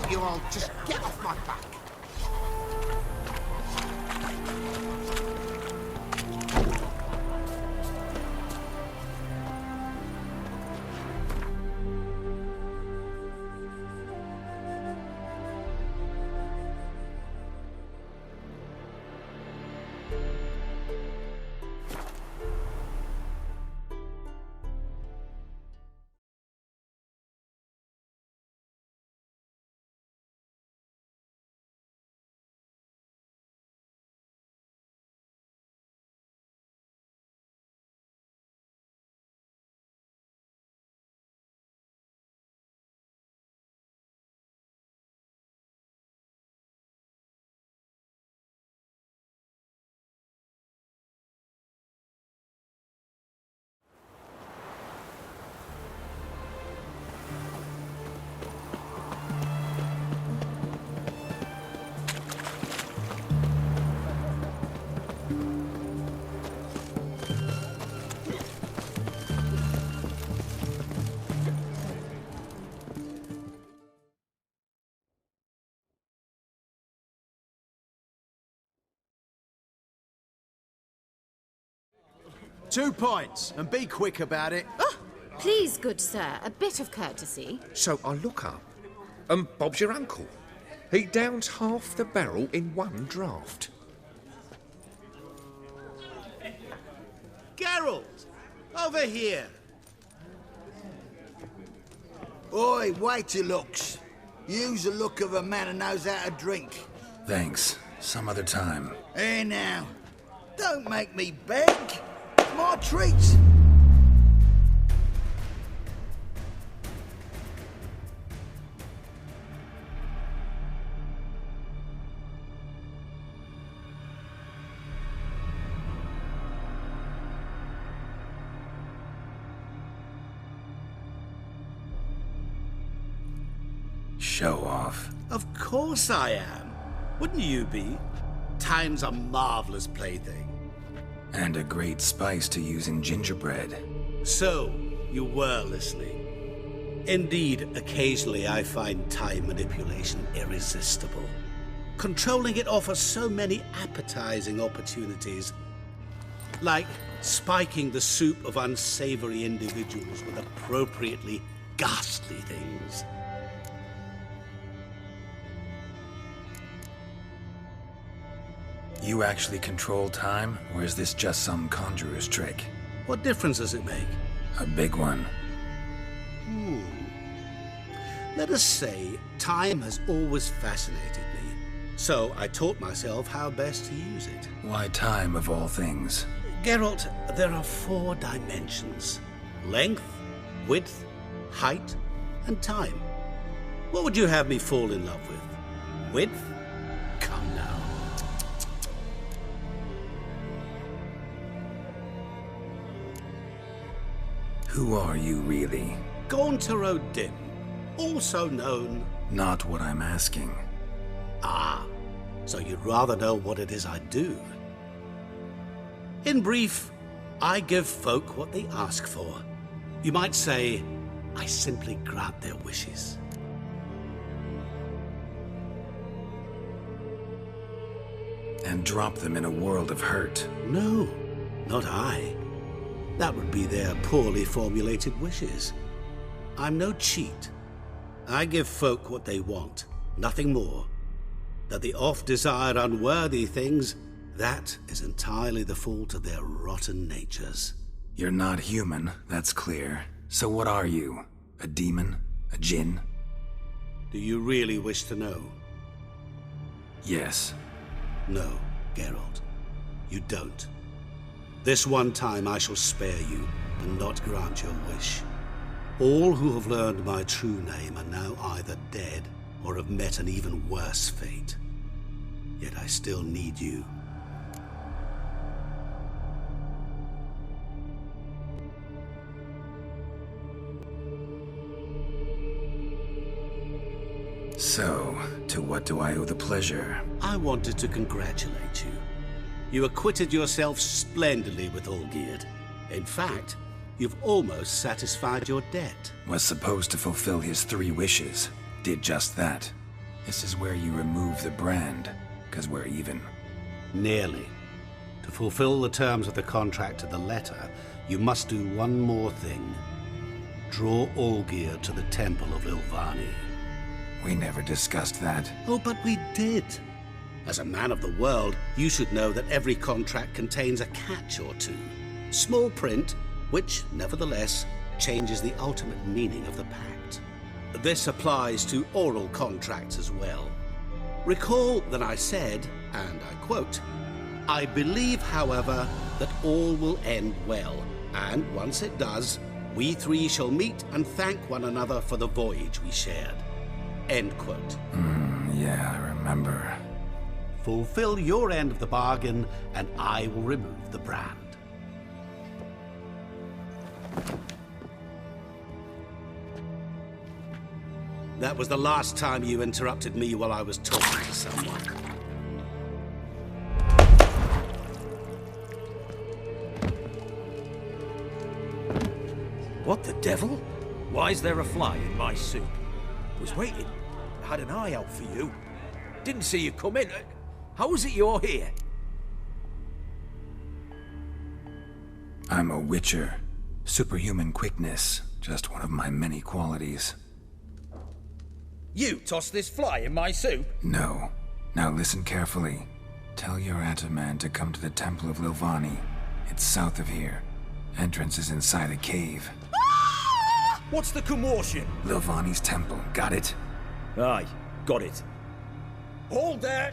you all just get off my back. Two points, and be quick about it. Oh, please, good sir, a bit of courtesy. So I look up, and Bob's your uncle. He downs half the barrel in one draught. Geralt, over here. Oi, wait your looks. Use the look of a man who knows how to drink. Thanks. Some other time. Here now. Don't make me beg. It's my treat. Show off. Of course I am. Wouldn't you be? Time's a marvelous plaything. And a great spice to use in gingerbread. So, you were listening. Indeed, occasionally I find time manipulation irresistible. Controlling it offers so many appetizing opportunities. Like spiking the soup of unsavory individuals with appropriately ghastly things. You actually control time, or is this just some conjurer's trick? What difference does it make? A big one. Let us say time has always fascinated me. So I taught myself how best to use it. Why time of all things? Geralt, there are 4 dimensions. Length, width, height, and time. What would you have me fall in love with? Width? Come now. Who are you, really? Gauntero Dim, also known... Not what I'm asking. Ah, so you'd rather know what it is I do. In brief, I give folk what they ask for. You might say, I simply grant their wishes. And drop them in a world of hurt. No, not I. That would be their poorly formulated wishes. I'm no cheat. I give folk what they want, nothing more. That they oft desire unworthy things, that is entirely the fault of their rotten natures. You're not human, that's clear. So what are you? A demon? A djinn? Do you really wish to know? Yes. No, Geralt. You don't. This one time I shall spare you and not grant your wish. All who have learned my true name are now either dead or have met an even worse fate. Yet I still need you. So, to what do I owe the pleasure? I wanted to congratulate you. You acquitted yourself splendidly with Olgierd. In fact, you've almost satisfied your debt. Was supposed to fulfill his 3 wishes. Did just that. This is where you remove the brand, because we're even. Nearly. To fulfill the terms of the contract to the letter, you must do one more thing. Draw Olgierd to the Temple of Ilvani. We never discussed that. Oh, but we did. As a man of the world, you should know that every contract contains a catch or two. Small print, which, nevertheless, changes the ultimate meaning of the pact. This applies to oral contracts as well. Recall that I said, and I quote, "I believe, however, that all will end well, and once it does, we three shall meet and thank one another for the voyage we shared." End quote. Yeah, I remember. Fulfill your end of the bargain, and I will remove the brand. That was the last time you interrupted me while I was talking to someone. What the devil? Why is there a fly in my soup? Was waiting. Had an eye out for you. Didn't see you come in. How is it you're here? I'm a witcher. Superhuman quickness. Just one of my many qualities. You tossed this fly in my soup? No. Now listen carefully. Tell your Ataman to come to the Temple of Ilvani. It's south of here. Entrance is inside a cave. What's the commotion? Ilvani's temple. Got it? Aye, got it. Hold there!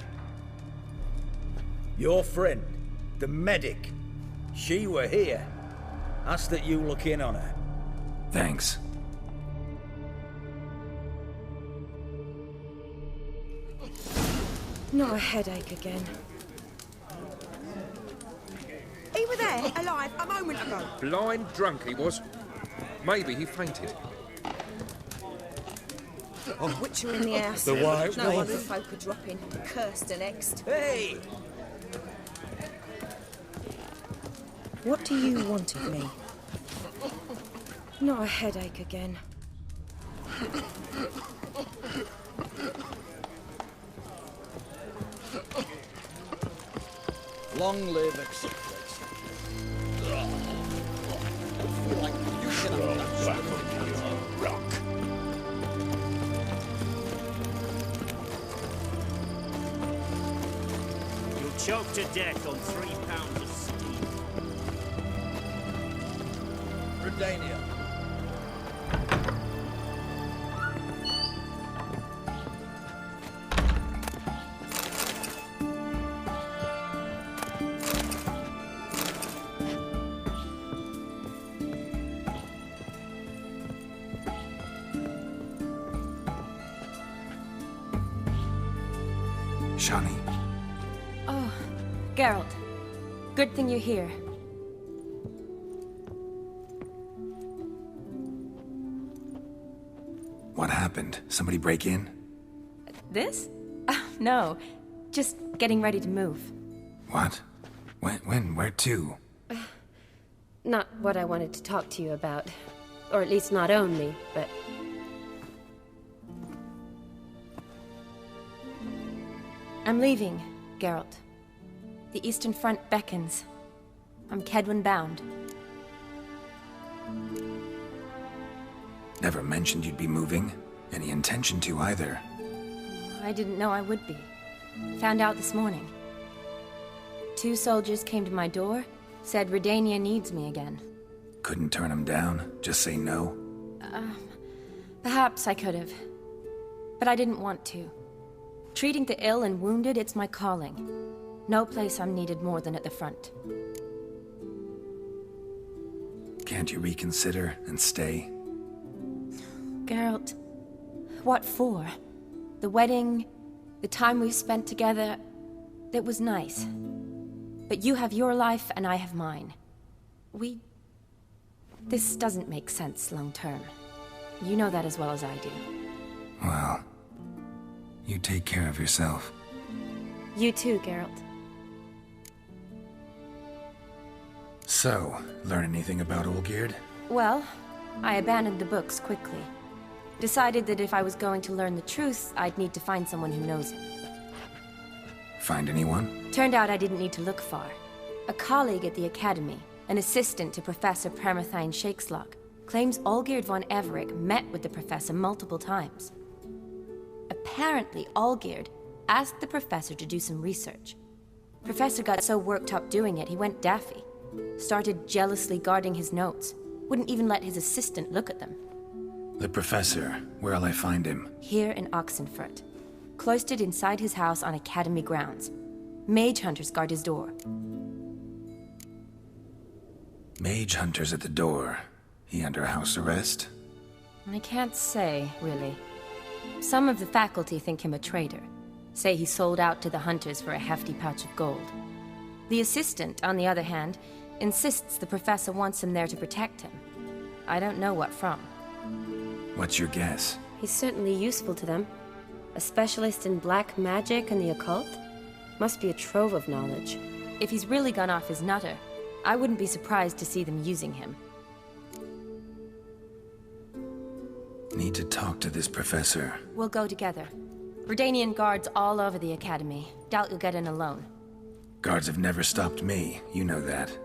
Your friend, the medic. She were here. Ask that you look in on her. Thanks. Not a headache again. He were there, alive, a moment ago. Blind drunk he was. Maybe he fainted. Oh, Witcher in the house. The White No Wolf. wonder folk are dropping. Cursed and next. Hey! What do you want of me? Not a headache again. Long live acceptance. Like you should have back on your rock. You'll choke to death on 3 pounds of steam. Redania. Shani. Oh, Geralt. Good thing you're here. What happened? Somebody break in? This? No. Just getting ready to move. What? When? Where to? Not what I wanted to talk to you about. Or at least not only, but... I'm leaving, Geralt. The Eastern Front beckons. I'm Kedwin bound. Never mentioned you'd be moving. Any intention to either. I didn't know I would be. Found out this morning. 2 soldiers came to my door, said Redania needs me again. Couldn't turn him down? Just say no? Perhaps I could have. But I didn't want to. Treating the ill and wounded, it's my calling. No place I'm needed more than at the front. Can't you reconsider and stay? Geralt, what for? The wedding, the time we've spent together, it was nice. But you have your life and I have mine. This doesn't make sense long term. You know that as well as I do. Well, you take care of yourself. You too, Geralt. So, learn anything about Olgierd? Well, I abandoned the books quickly. Decided that if I was going to learn the truth, I'd need to find someone who knows him. Find anyone? Turned out I didn't need to look far. A colleague at the Academy, an assistant to Professor Permathine Shakeslog, claims Olgierd von Everick met with the professor multiple times. Apparently, Olgierd asked the professor to do some research. Professor got so worked up doing it, he went daffy. Started jealously guarding his notes. Wouldn't even let his assistant look at them. The professor. Where'll I find him? Here in Oxenfurt. Cloistered inside his house on Academy grounds. Mage hunters guard his door. Mage hunters at the door. He under house arrest? I can't say, really. Some of the faculty think him a traitor. Say he sold out to the hunters for a hefty pouch of gold. The assistant, on the other hand, insists the professor wants him there to protect him. I don't know what from. What's your guess? He's certainly useful to them. A specialist in black magic and the occult? Must be a trove of knowledge. If he's really gone off his nutter, I wouldn't be surprised to see them using him. Need to talk to this professor. We'll go together. Redanian guards all over the Academy. Doubt you'll get in alone. Guards have never stopped me. You know that.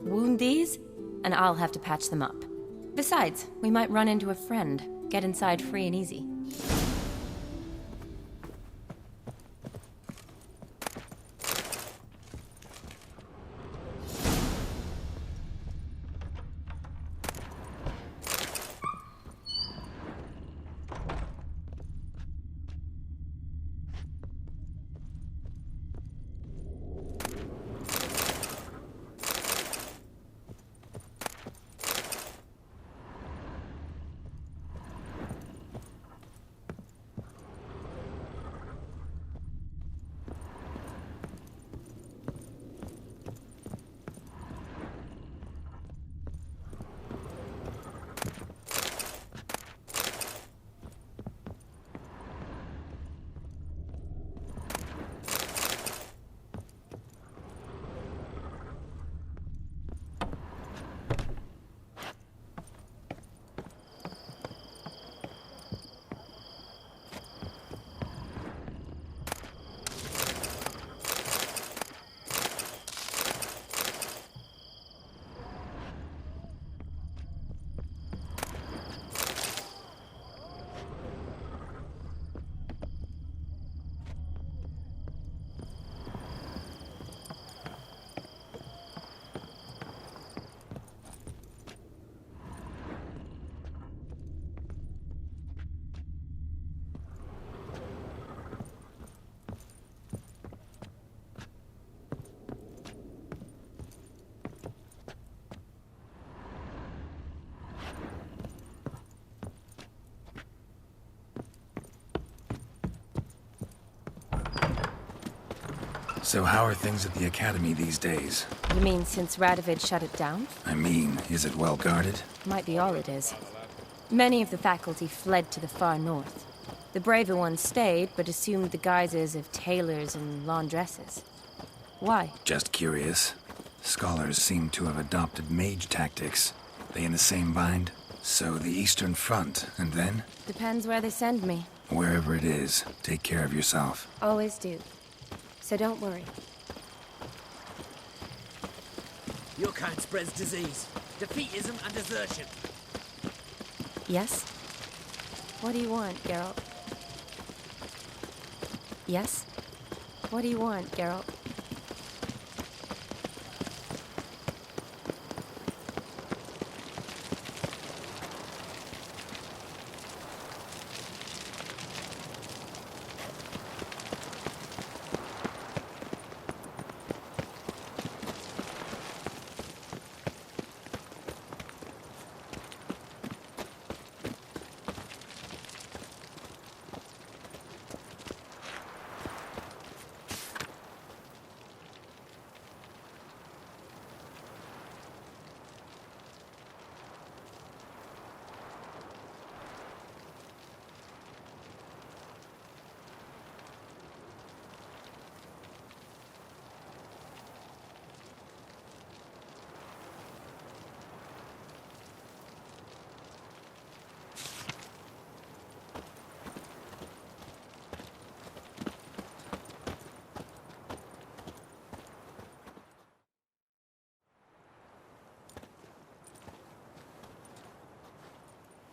Wound these, and I'll have to patch them up. Besides, we might run into a friend. Get inside free and easy. So how are things at the Academy these days? You mean since Radovid shut it down? I mean, is it well guarded? Might be all it is. Many of the faculty fled to the far north. The braver ones stayed, but assumed the guises of tailors and laundresses. Why? Just curious. Scholars seem to have adopted mage tactics. They in the same bind? So the Eastern Front, and then? Depends where they send me. Wherever it is, take care of yourself. Always do. So don't worry. Your kind spreads disease, defeatism and desertion. Yes? What do you want, Geralt? Yes? What do you want, Geralt?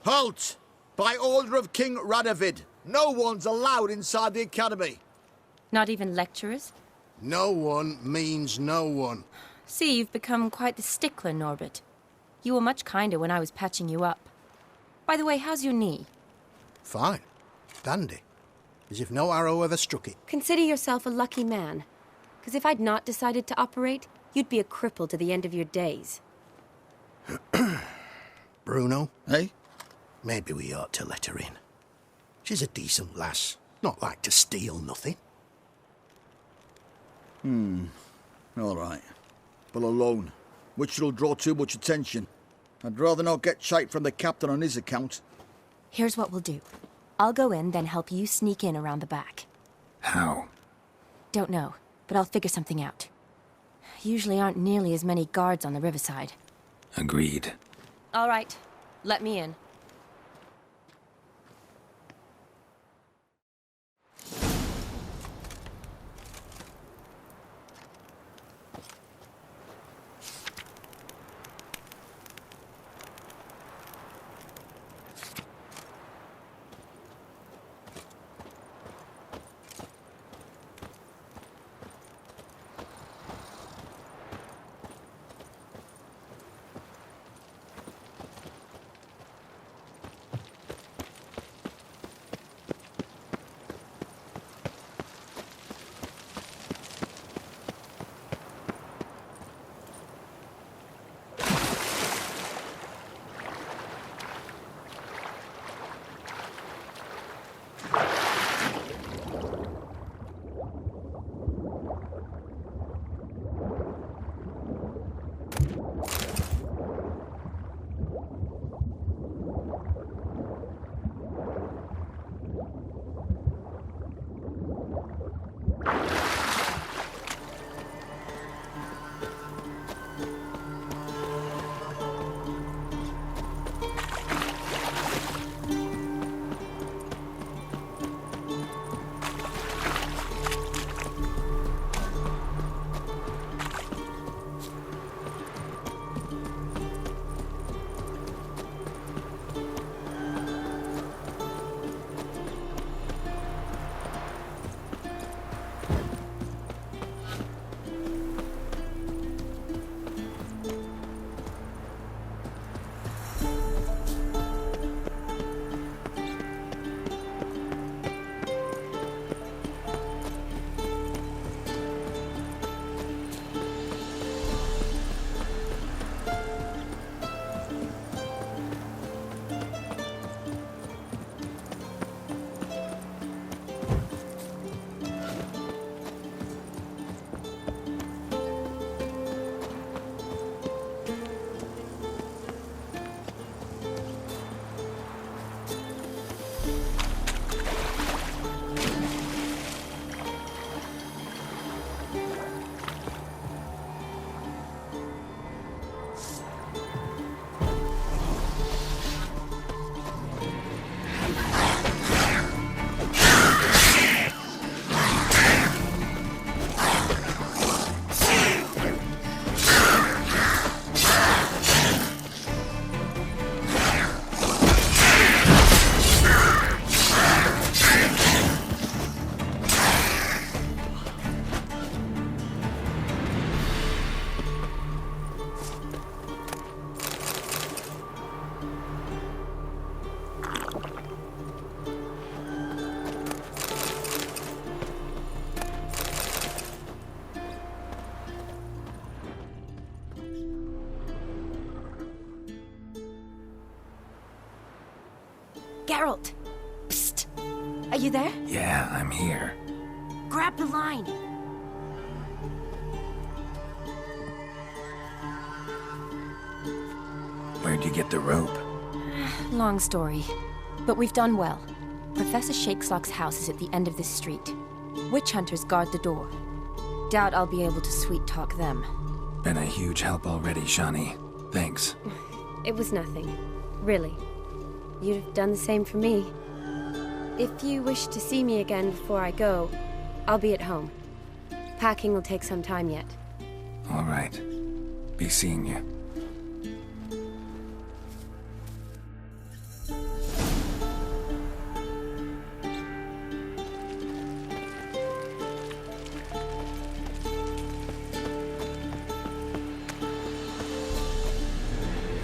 Halt! By order of King Radovid, no one's allowed inside the academy. Not even lecturers? No one means no one. See, you've become quite the stickler, Norbert. You were much kinder when I was patching you up. By the way, how's your knee? Fine. Dandy. As if no arrow ever struck it. Consider yourself a lucky man. Because if I'd not decided to operate, you'd be a cripple to the end of your days. Bruno, eh? Maybe we ought to let her in. She's a decent lass. Not like to steal nothing. All right. But alone, which will draw too much attention. I'd rather not get shite from the captain on his account. Here's what we'll do. I'll go in, then help you sneak in around the back. How? Don't know, but I'll figure something out. Usually aren't nearly as many guards on the riverside. Agreed. All right, let me in. Geralt! Psst! Are you there? Yeah, I'm here. Grab the line! Where'd you get the rope? Long story. But we've done well. Professor Shakeslock's house is at the end of this street. Witch hunters guard the door. Doubt I'll be able to sweet-talk them. Been a huge help already, Shani. Thanks. It was nothing. Really. You'd have done the same for me. If you wish to see me again before I go, I'll be at home. Packing will take some time yet. All right. Be seeing you.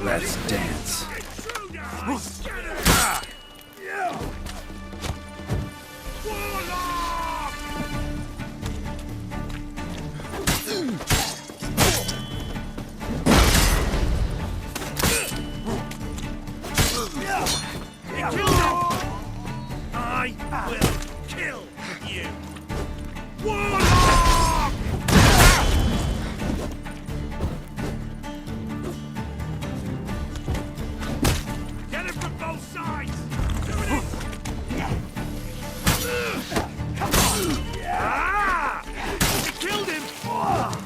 Let's dance. I will kill you! Warlock! Get it from both sides! Do it! Come on! Ah! You killed him! Warlock!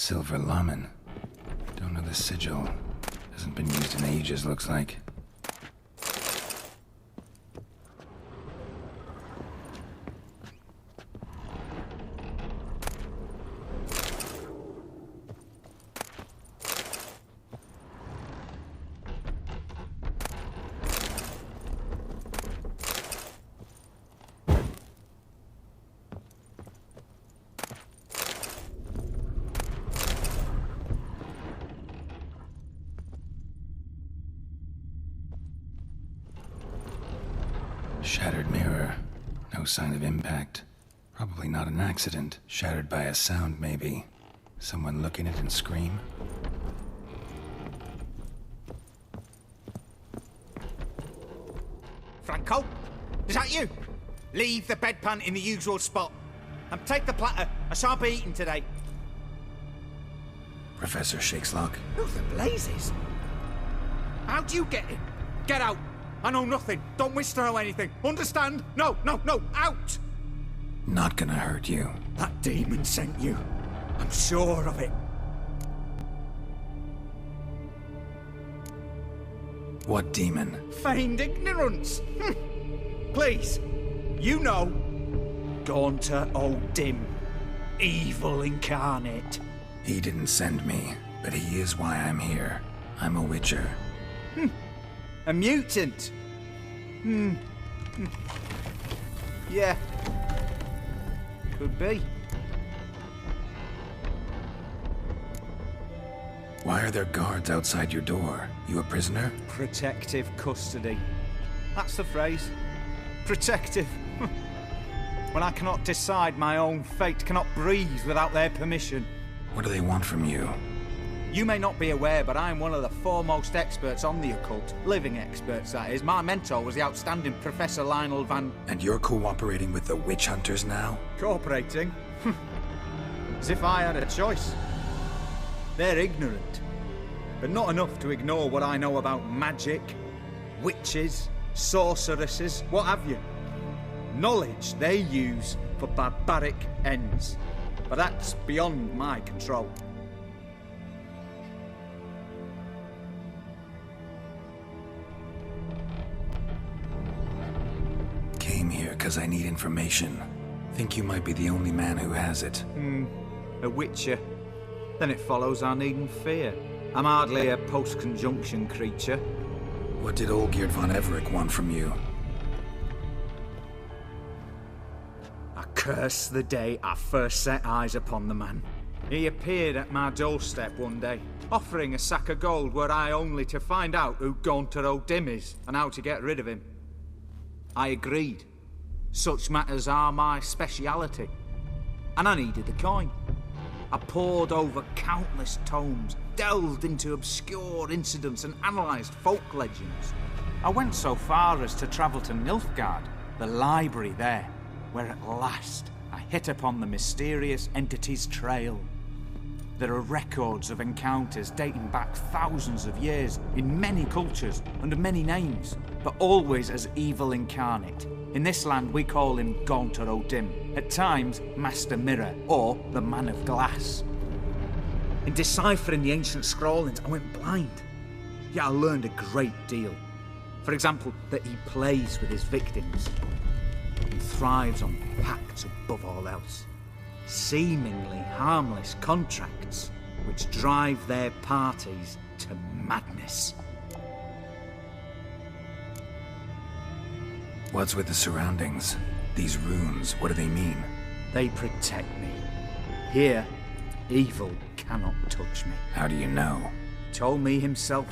silver lamen. Don't know the sigil. Hasn't been used in ages, looks like. Shattered mirror. No sign of impact. Probably not an accident. Shattered by a sound, maybe. Someone look in it and scream? Franco? Is that you? Leave the bedpan in the usual spot. And take the platter. I shan't be eating today. Professor Shakeslock? Who the blazes? How'd you get in? Get out! I know nothing. Don't wish to know anything. Understand? No, no, no! Out! Not gonna hurt you. That demon sent you. I'm sure of it. What demon? Feigned ignorance. Please. You know. Gaunter O'Dim. Evil incarnate. He didn't send me, but he is why I'm here. I'm a witcher. A mutant. Yeah. Could be. Why are there guards outside your door? You a prisoner? Protective custody. That's the phrase. Protective. When I cannot decide my own fate, cannot breathe without their permission. What do they want from you? You may not be aware, but I'm one of the foremost experts on the occult. Living experts, that is. My mentor was the outstanding Professor Lionel Van... And you're cooperating with the witch hunters now? Cooperating? As if I had a choice. They're ignorant, but not enough to ignore what I know about magic, witches, sorceresses, what have you. Knowledge they use for barbaric ends, but that's beyond my control. Came here because I need information. Think you might be the only man who has it. A witcher. Then it follows I needn't fear. I'm hardly a post-conjunction creature. What did Olgierd von Everec want from you? I curse the day I first set eyes upon the man. He appeared at my doorstep one day, offering a sack of gold were I only to find out who Gaunter O'Dim is and how to get rid of him. I agreed. Such matters are my speciality. And I needed the coin. I pored over countless tomes, delved into obscure incidents and analysed folk legends. I went so far as to travel to Nilfgaard, the library there, where at last I hit upon the mysterious entity's trail. There are records of encounters dating back thousands of years in many cultures under many names, but always as evil incarnate. In this land we call him Gaunter O'Dim, at times Master Mirror or the Man of Glass. In deciphering the ancient scrawlings I went blind, yet I learned a great deal. For example, that he plays with his victims and thrives on pacts above all else. Seemingly harmless contracts which drive their parties to madness. What's with the surroundings? These runes, what do they mean? They protect me. Here, evil cannot touch me. How do you know? Told me himself.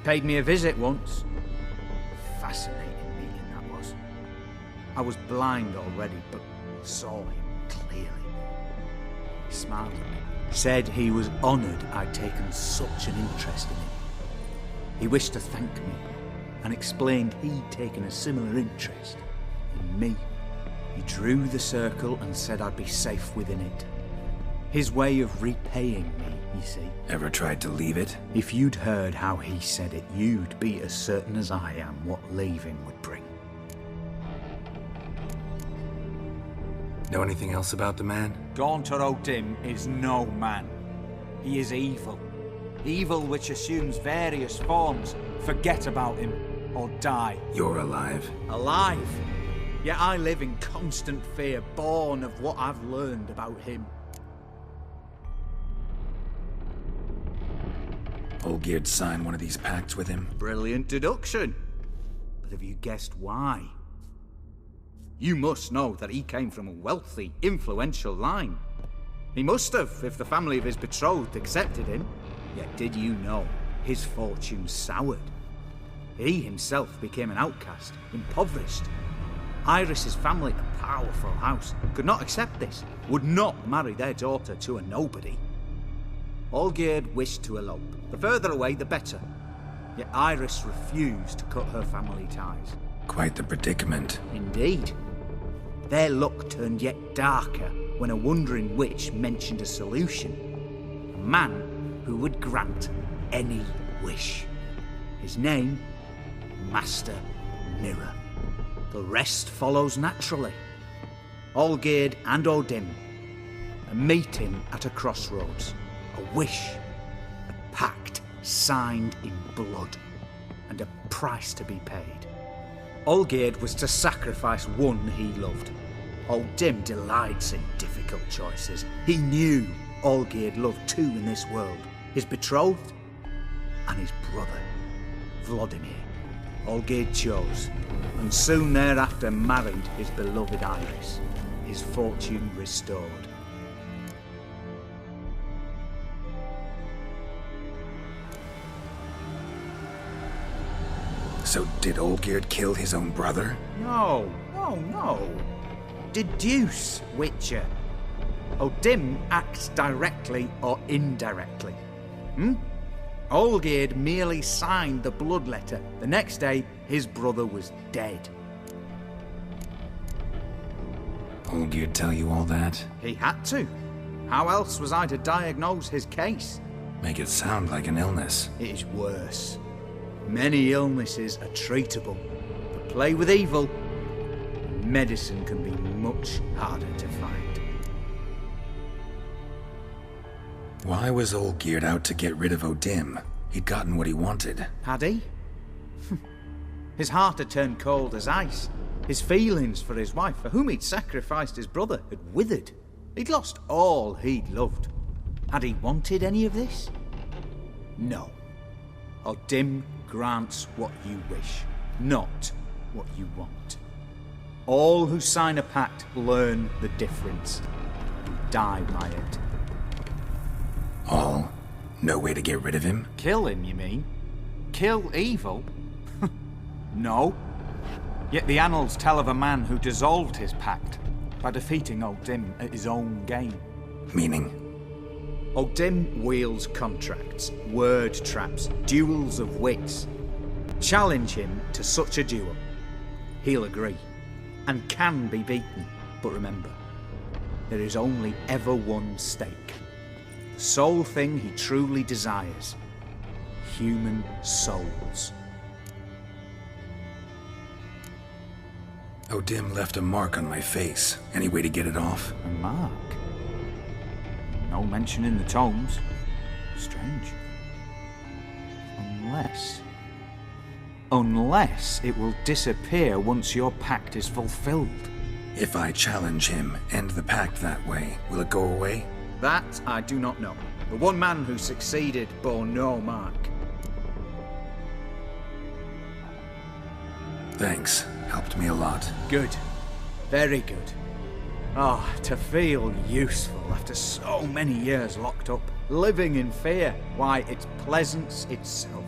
Paid me a visit once. Fascinating meeting that was. I was blind already, but saw him clearly. He smiled at me. Said he was honoured I'd taken such an interest in him. He wished to thank me and explained he'd taken a similar interest in me. He drew the circle and said I'd be safe within it. His way of repaying me, you see. Ever tried to leave it? If you'd heard how he said it, you'd be as certain as I am what leaving would bring. Know anything else about the man? Gaunter O'Dim is no man. He is evil. Evil which assumes various forms. Forget about him, or die. You're alive. Alive? Yet I live in constant fear, born of what I've learned about him. Olgierd signed one of these pacts with him. Brilliant deduction. But have you guessed why? You must know that he came from a wealthy, influential line. He must have, if the family of his betrothed accepted him. Yet did you know his fortune soured? He himself became an outcast, impoverished. Iris's family, a powerful house, could not accept this, would not marry their daughter to a nobody. Olgierd wished to elope. The further away, the better. Yet Iris refused to cut her family ties. Quite the predicament. Indeed. Their luck turned yet darker when a wandering witch mentioned a solution. A man who would grant any wish. His name, Master Mirror. The rest follows naturally. Olgierd and O'Dim, a meeting at a crossroads. A wish, a pact signed in blood, and a price to be paid. Olgierd was to sacrifice one he loved. O'Dim delights in difficult choices. He knew Olgierd loved two in this world, his betrothed and his brother, Vladimir. Olgierd chose, and soon thereafter married his beloved Iris, his fortune restored. So did Olgierd kill his own brother? No. Deduce, Witcher. O'Dim acts directly or indirectly. Olgierd merely signed the blood letter. The next day, his brother was dead. Olgierd tell you all that? He had to. How else was I to diagnose his case? Make it sound like an illness. It is worse. Many illnesses are treatable, but play with evil, medicine can be much harder to find. Why was Olgierd out to get rid of O'Dim? He'd gotten what he wanted. Had he? His heart had turned cold as ice. His feelings for his wife, for whom he'd sacrificed his brother, had withered. He'd lost all he'd loved. Had he wanted any of this? No. O'Dim grants what you wish, not what you want. All who sign a pact learn the difference and die by it. All? No way to get rid of him? Kill him, you mean? Kill evil? No. Yet the annals tell of a man who dissolved his pact by defeating O'Dim at his own game. Meaning? O'Dim wields contracts, word traps, duels of wits. Challenge him to such a duel. He'll agree, and can be beaten. But remember, there is only ever one stake. The sole thing he truly desires. Human souls. O'Dim left a mark on my face. Any way to get it off? A mark? No mention in the tomes. Strange. Unless it will disappear once your pact is fulfilled. If I challenge him, end the pact that way, will it go away? That I do not know. The one man who succeeded bore no mark. Thanks. Helped me a lot. Good. Very good. Oh, to feel useful after so many years locked up, living in fear. Why, it's pleasance itself.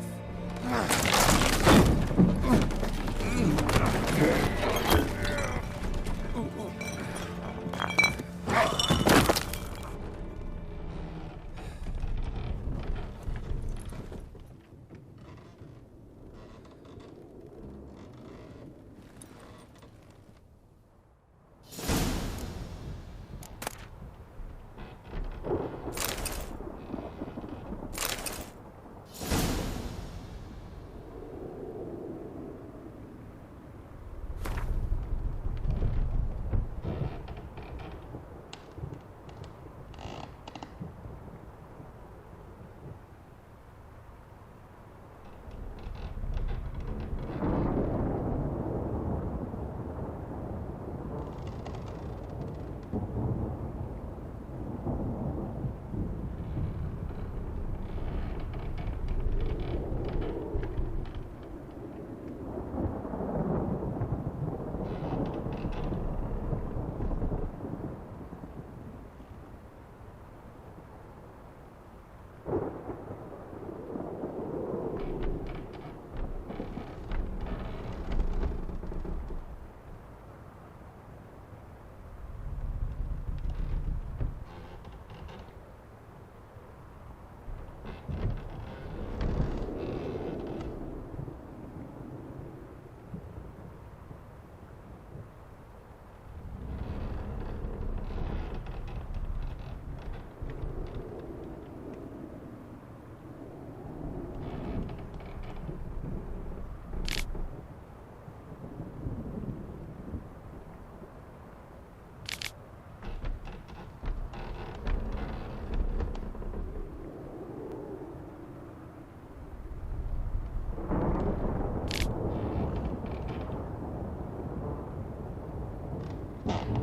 Bye.